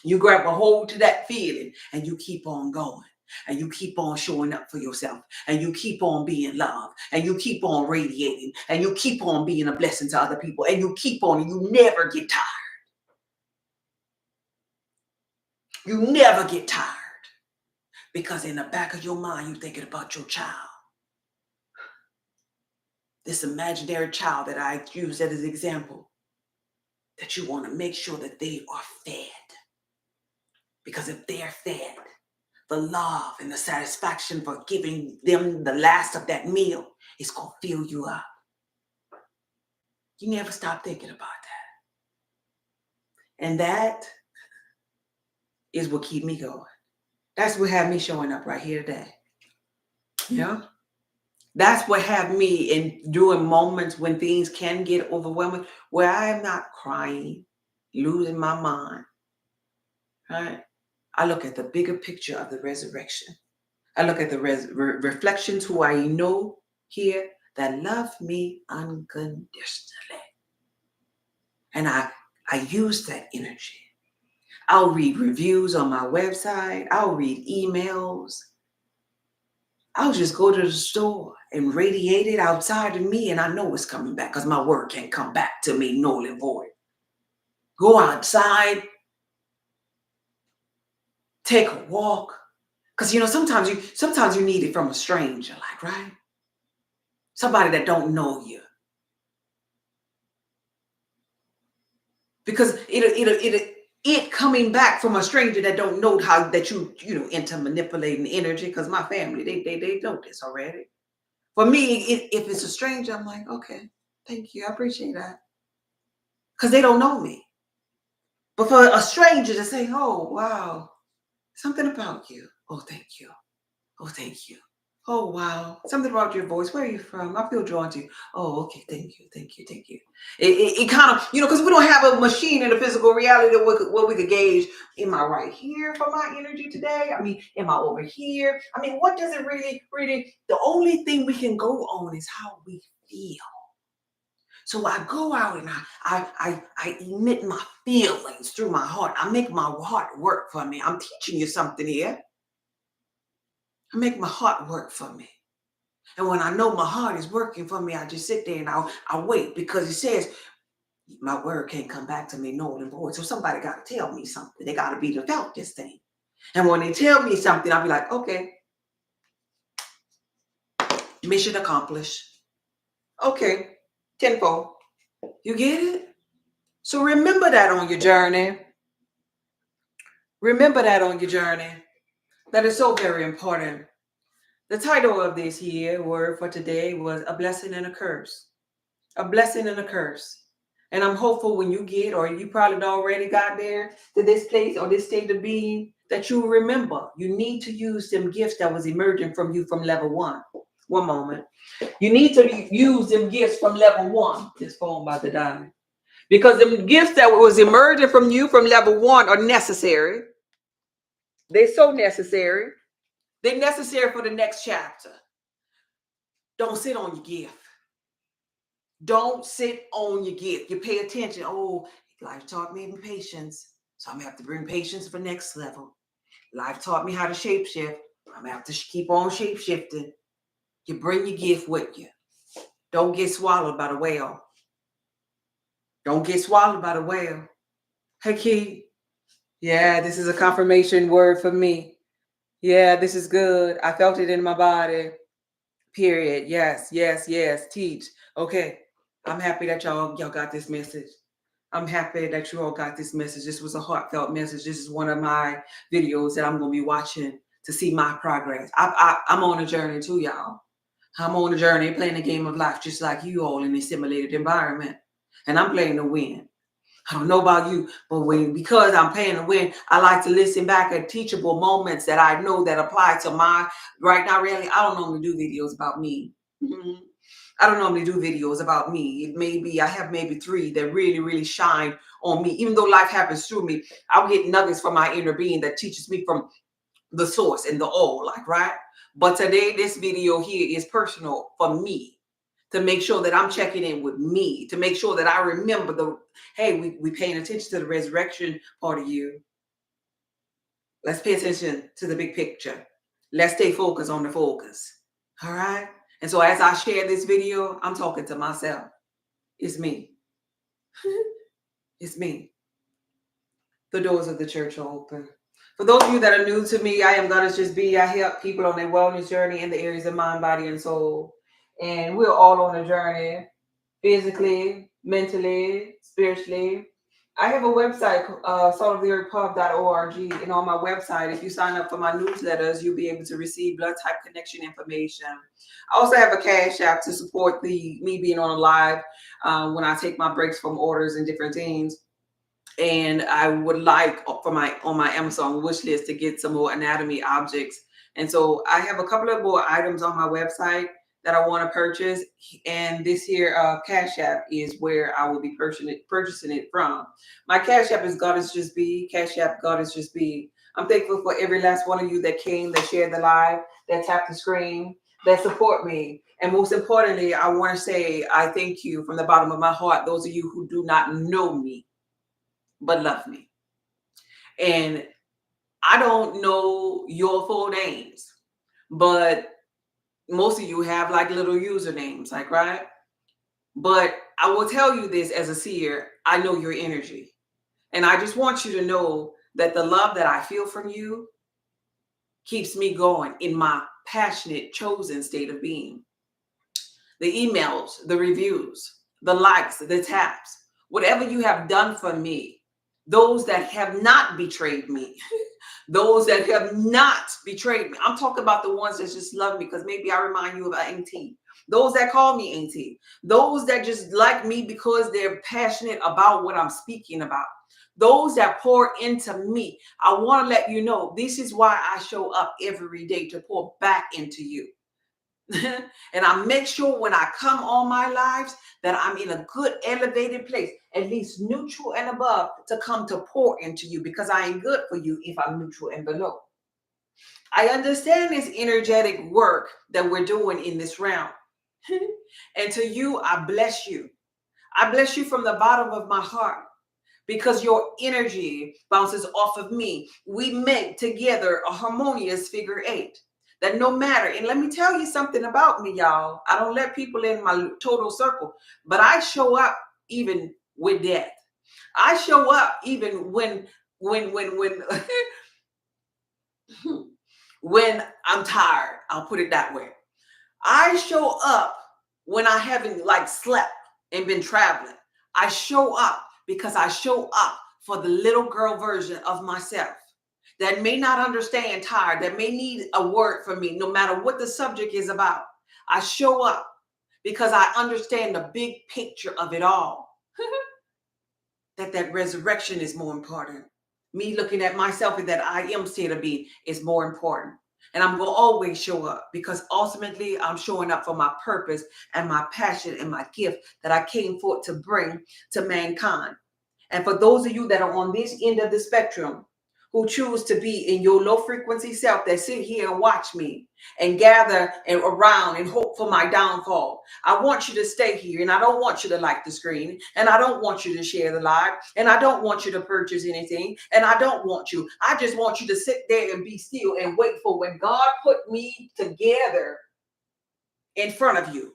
You grab a hold to that feeling and you keep on going. And you keep on showing up for yourself. And you keep on being loved. And you keep on radiating. And you keep on being a blessing to other people. And you keep on, and you never get tired. You never get tired. Because in the back of your mind, you're thinking about your child. This imaginary child that I use as an example. That you want to make sure that they are fed. Because if they're fed, the love and the satisfaction for giving them the last of that meal is going to fill you up. You never stop thinking about that. And that is what keeps me going. That's what had me showing up right here today. Yeah. That's what have me in doing moments when things can get overwhelming, where I am not crying, losing my mind. Right? I look at the bigger picture of the resurrection. I look at the reflections who I know here that love me unconditionally. And I use that energy. I'll read reviews on my website. I'll read emails. I'll just go to the store and radiate it outside of me, and I know it's coming back because my word can't come back to me null and void. Go outside, take a walk. Because sometimes you need it from a stranger, like, right? Somebody that don't know you. Because it coming back from a stranger that don't know how that into manipulating energy. Because my family, they know this already. For me, if it's a stranger, I'm like, okay, thank you, I appreciate that. Because they don't know me. But for a stranger to say, oh wow, something about you. Oh, thank you. Oh, thank you. Oh, wow. Something about your voice. Where are you from? I feel drawn to you. Oh, okay. Thank you. Thank you. Thank you. It kind of, because we don't have a machine in the physical reality what we could gauge. Am I right here for my energy today? I mean, am I over here? I mean, what does it really, the only thing we can go on is how we feel. So I go out and I emit my feelings through my heart. I make my heart work for me. I'm teaching you something here. I make my heart work for me. And when I know my heart is working for me, I just sit there and I wait, because it says my word can't come back to me null and void. So somebody got to tell me something. They got to be to felt this thing. And when they tell me something, I'll be like, okay, mission accomplished. Okay, tenfold. You get it? So remember that on your journey. Remember that on your journey. That is so very important. The title of this here word for today was a blessing and a curse. A blessing and a curse. And I'm hopeful when you get, or you probably already got there to this place or this state of being, that you remember you need to use them gifts that was emerging from you from level 1. One moment. You need to use them gifts from level 1. This phone about to die. Because the gifts that was emerging from you from level 1 are necessary. They're so necessary. They're necessary for the next chapter. Don't sit on your gift. Don't sit on your gift. You pay attention. Oh, life taught me patience, so I'm gonna have to bring patience for next level. Life taught me how to shapeshift. I'm gonna have to keep on shapeshifting. You bring your gift with you. Don't get swallowed by the whale. Don't get swallowed by the whale. Hey, Key. Yeah, this is a confirmation word for me. Yeah, this is good. I felt it in my body. Period. Yes, yes, yes. Teach. Okay. I'm happy that y'all got this message. I'm happy that you all got this message. This was a heartfelt message. This is one of my videos that I'm going to be watching to see my progress. I'm on a journey too, y'all. I'm on a journey playing the game of life just like you all in a simulated environment. And I'm playing to win. I don't know about you, but because I'm playing to win, I like to listen back at teachable moments that I know that apply to my right now. Really, I don't normally do videos about me. I don't normally do videos about me. It may be, I have maybe 3 that really, really shine on me. Even though life happens through me, I'll get nuggets from my inner being that teaches me from the source and the all, like, right? But today, this video here is personal for me, to make sure that I'm checking in with me, to make sure that I remember hey, we paying attention to the resurrection part of you. Let's pay attention to the big picture. Let's stay focused on the focus. All right? And so as I share this video, I'm talking to myself. It's me. It's me. The doors of the church are open. For those of you that are new to me, I am Goddess Just Be. I help people on their wellness journey in the areas of mind, body, and soul. And we're all on a journey, physically, mentally, spiritually. I have a website, saltoftheearthpub.org, and on my website, if you sign up for my newsletters, you'll be able to receive blood type connection information. I also have a cash app to support me being on a live when I take my breaks from orders and different things. and I would like for my on my Amazon wish list to get some more anatomy objects. And so I have a couple of more items on my website that I want to purchase. And this here Cash App is where I will be purchasing it from. My Cash App is God is Just Be. Cash App God is Just Be. I'm thankful for every last one of you that came, that shared the live, that tapped the screen, that support me. And most importantly, I want to say I thank you from the bottom of my heart, those of you who do not know me but love me. And I don't know your full names, but most of you have like little usernames, like, right? But I will tell you this as a seer, I know your energy. And I just want you to know that the love that I feel from you keeps me going in my passionate, chosen state of being. The emails, the reviews, the likes, the taps, whatever you have done for me, those that have not betrayed me, those that have not betrayed me. I'm talking about the ones that just love me because maybe I remind you of Auntie. Those that call me Auntie. Those that just like me because they're passionate about what I'm speaking about. Those that pour into me. I want to let you know this is why I show up every day, to pour back into you. And I make sure when I come on my lives that I'm in a good elevated place, at least neutral and above, to come to pour into you, because I ain't good for you if I'm neutral and below. I understand this energetic work that we're doing in this realm. And to you, I bless you. I bless you from the bottom of my heart, because your energy bounces off of me. We make together a harmonious figure eight. That no matter, and let me tell you something about me, y'all. I don't let people in my total circle, but I show up even with death. I show up even when when I'm tired. I'll put it that way. I show up when I haven't like slept and been traveling. I show up because I show up for the little girl version of myself that may not understand tired, that may need a word from me, no matter what the subject is about. I show up because I understand the big picture of it all. that resurrection is more important. Me looking at myself and that I am state of being is more important. And I'm going to always show up because ultimately I'm showing up for my purpose and my passion and my gift that I came forth to bring to mankind. And for those of you that are on this end of the spectrum, who choose to be in your low frequency self, that sit here and watch me and gather and around and hope for my downfall, I want you to stay here, and I don't want you to like the screen, and I don't want you to share the live, and I don't want you to purchase anything, and I don't want you. I just want you to sit there and be still and wait for when God put me together in front of you.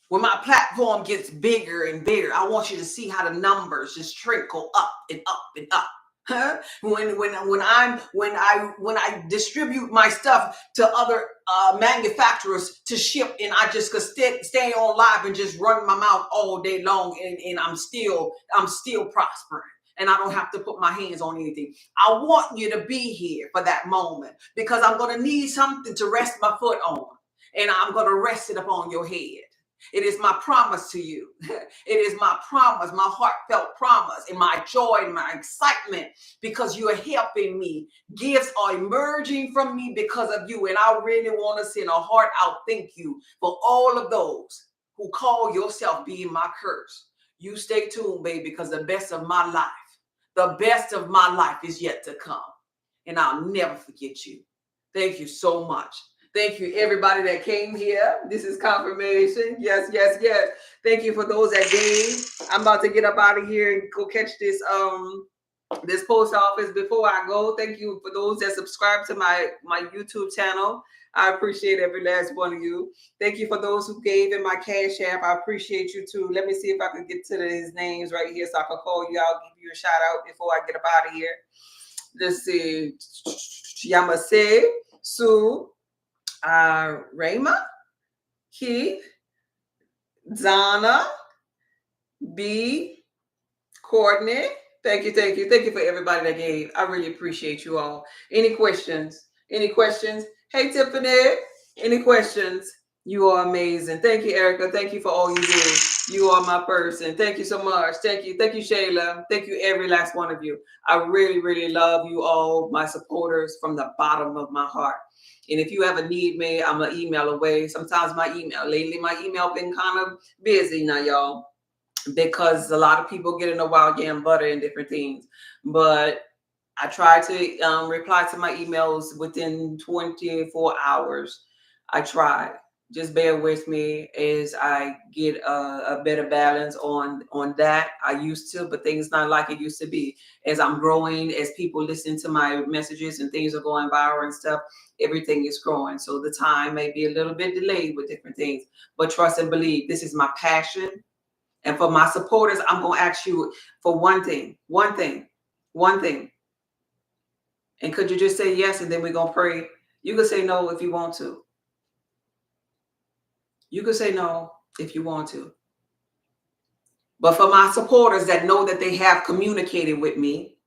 When my platform gets bigger and bigger, I want you to see how the numbers just trickle up and up and up. Huh? When I distribute my stuff to other manufacturers to ship, and I just could stay on live and just run my mouth all day long, and I'm still prospering, and I don't have to put my hands on anything. I want you to be here for that moment, because I'm going to need something to rest my foot on, and I'm going to rest it upon your head. It is my promise to you. It is my promise, my heartfelt promise, and my joy and my excitement, because you are helping me. Gifts are emerging from me because of you. And I really want to send a heart out thank you for all of those who call yourself being my curse. You stay tuned, baby, because the best of my life is yet to come. And I'll never forget you. Thank you so much. Thank you, everybody that came here. This is confirmation. Yes, yes, yes. Thank you for those that gave. I'm about to get up out of here and go catch this this post office before I go. Thank you for those that subscribe to my YouTube channel. I appreciate every last one of you. Thank you for those who gave in my Cash App. I appreciate you too. Let me see if I can get to his names right here so I can call you out, give you a shout out before I get up out of here. Let's see. Yamase, Sue, Rayma, Keith, Donna, B, Courtney. Thank you for everybody that gave. I really appreciate you all. Any questions? Hey, Tiffany, any questions? You are amazing. Thank you, Erica. Thank you for all you do. You are my person. Thank you so much. Thank you. Thank you, Shayla. Thank you, every last one of you. I really, really love you all, my supporters, from the bottom of my heart. And if you ever need me, I'm an email away. Sometimes lately, my email been kind of busy now, y'all, because a lot of people get in the wild yam butter and different things. But I try to reply to my emails within 24 hours. I try. Just bear with me as I get a better balance on that. I used to, but things not like it used to be. As I'm growing, as people listen to my messages and things are going viral and stuff, everything is growing. So the time may be a little bit delayed with different things. But trust and believe, this is my passion. And for my supporters, I'm going to ask you for one thing, one thing, one thing. And could you just say yes, and then we're going to pray? You can say no if you want to. You can say no if you want to. But for my supporters that know that they have communicated with me,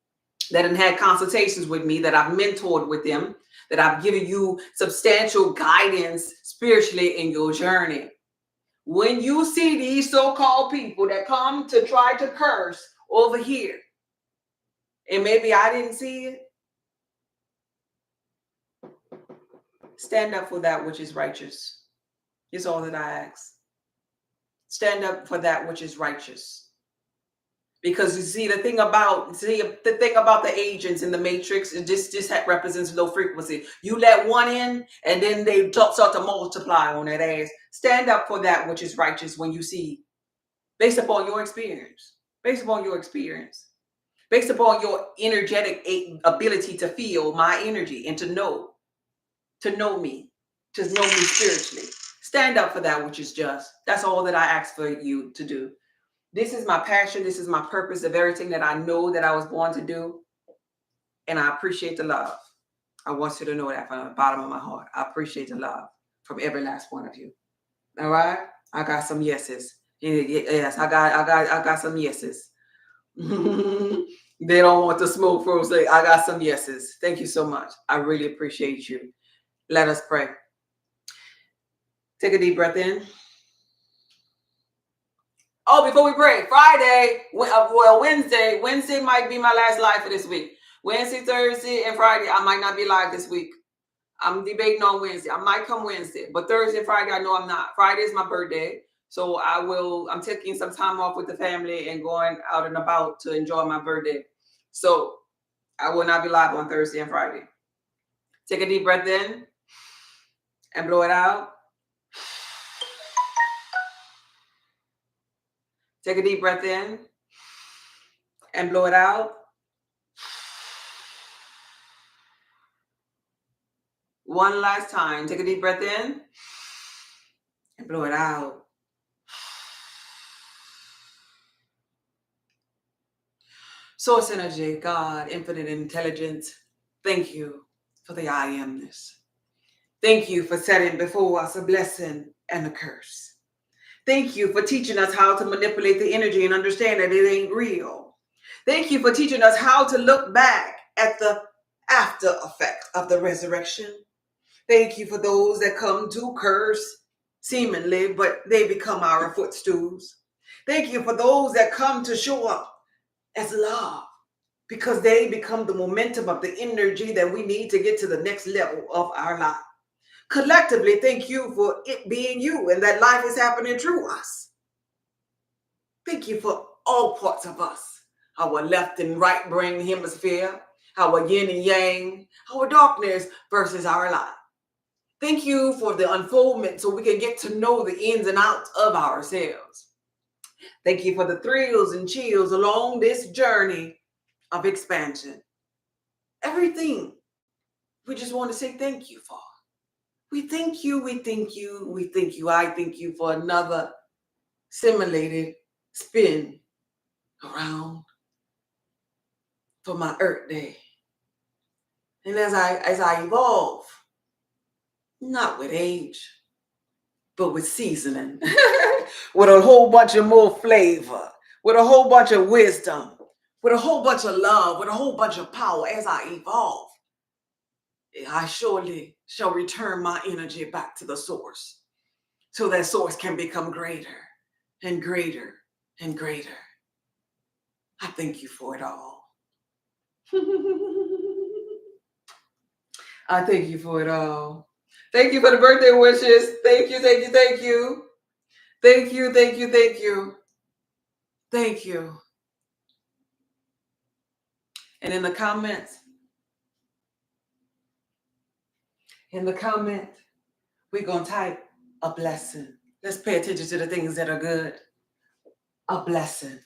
that have had consultations with me, that I've mentored with them, that I've given you substantial guidance spiritually in your journey. When you see these so-called people that come to try to curse over here, and maybe I didn't see it, stand up for that which is righteous. Is all that I ask. Stand up for that which is righteous. Because you see, the thing about the agents in the matrix, it just represents low frequency. You let one in, and then they start to multiply on that ass. Stand up for that which is righteous when you see, based upon your experience, based upon your experience, based upon your energetic ability to feel my energy and to know me, to know me spiritually. Stand up for that which is just. That's all that I ask for you to do. This is my passion. This is my purpose of everything that I know that I was born to do. And I appreciate the love. I want you to know that from the bottom of my heart. I appreciate the love from every last one of you. All right? I got some yeses. Yes, I got some yeses. They don't want the smoke for say I got some yeses. Thank you so much. I really appreciate you. Let us pray. Take a deep breath in. Oh, before we pray, Friday, Wednesday. Wednesday might be my last live for this week. Wednesday, Thursday, and Friday, I might not be live this week. I'm debating on Wednesday. I might come Wednesday, but Thursday and Friday, I know I'm not. Friday is my birthday, so I'm taking some time off with the family and going out and about to enjoy my birthday. So I will not be live on Thursday and Friday. Take a deep breath in and blow it out. Take a deep breath in and blow it out. One last time. Take a deep breath in and blow it out. Source energy, God, infinite intelligence, thank you for the I amness. Thank you for setting before us a blessing and a curse. Thank you for teaching us how to manipulate the energy and understand that it ain't real. Thank you for teaching us how to look back at the after effect of the resurrection. Thank you for those that come to curse, seemingly, but they become our footstools. Thank you for those that come to show up as love, because they become the momentum of the energy that we need to get to the next level of our life. Collectively, thank you for it being you and that life is happening through us. Thank you for all parts of us, our left and right brain hemisphere, our yin and yang, our darkness versus our light. Thank you for the unfoldment so we can get to know the ins and outs of ourselves. Thank you for the thrills and chills along this journey of expansion. Everything we just want to say thank you for. We thank you, we thank you, we thank you. I thank you for another simulated spin around for my Earth Day. And as I evolve, not with age, but with seasoning, with a whole bunch of more flavor, with a whole bunch of wisdom, with a whole bunch of love, with a whole bunch of power, as I evolve, I surely shall return my energy back to the source. so that source can become greater and greater and greater. I thank you for it all. I thank you for it all. Thank you for the birthday wishes. Thank you, thank you, thank you. Thank you, thank you, thank you. Thank you. And in the comments, we're going to type a blessing. Let's pay attention to the things that are good. A blessing.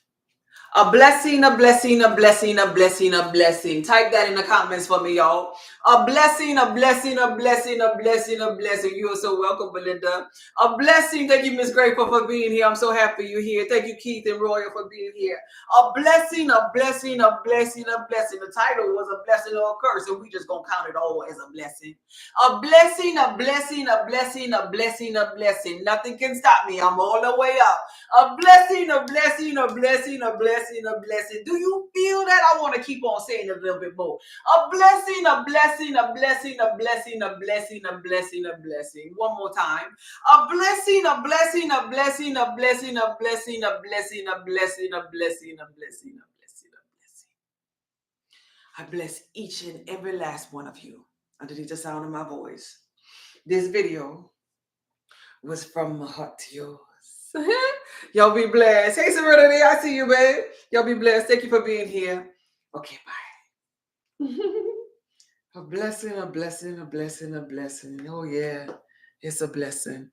A blessing, a blessing, a blessing, a blessing, a blessing. Type that in the comments for me, y'all. A blessing, a blessing, a blessing, a blessing, a blessing. You are so welcome, Belinda. A blessing. Thank you, Miss Grateful, for being here. I'm so happy you're here. Thank you, Keith and Royal, for being here. A blessing, a blessing, a blessing, a blessing. The title was a blessing or a curse, and we just gonna count it all as a blessing. A blessing, a blessing, a blessing, a blessing, a blessing. Nothing can stop me. I'm all the way up. A blessing, a blessing, a blessing, a blessing, a blessing. Do you feel that? I want to keep on saying it a little bit more. A blessing, a blessing, a blessing, a blessing, a blessing, a blessing, a blessing. One more time. A blessing, a blessing, a blessing, a blessing, a blessing, a blessing, a blessing, a blessing, a blessing, a blessing, a blessing. I bless each and every last one of you underneath the sound of my voice. This video was from my heart to yours. Y'all be blessed. Hey, Serenity, I see you, babe. Y'all be blessed. Thank you for being here. Okay, bye. A blessing, a blessing, a blessing, a blessing. Oh, yeah, it's a blessing.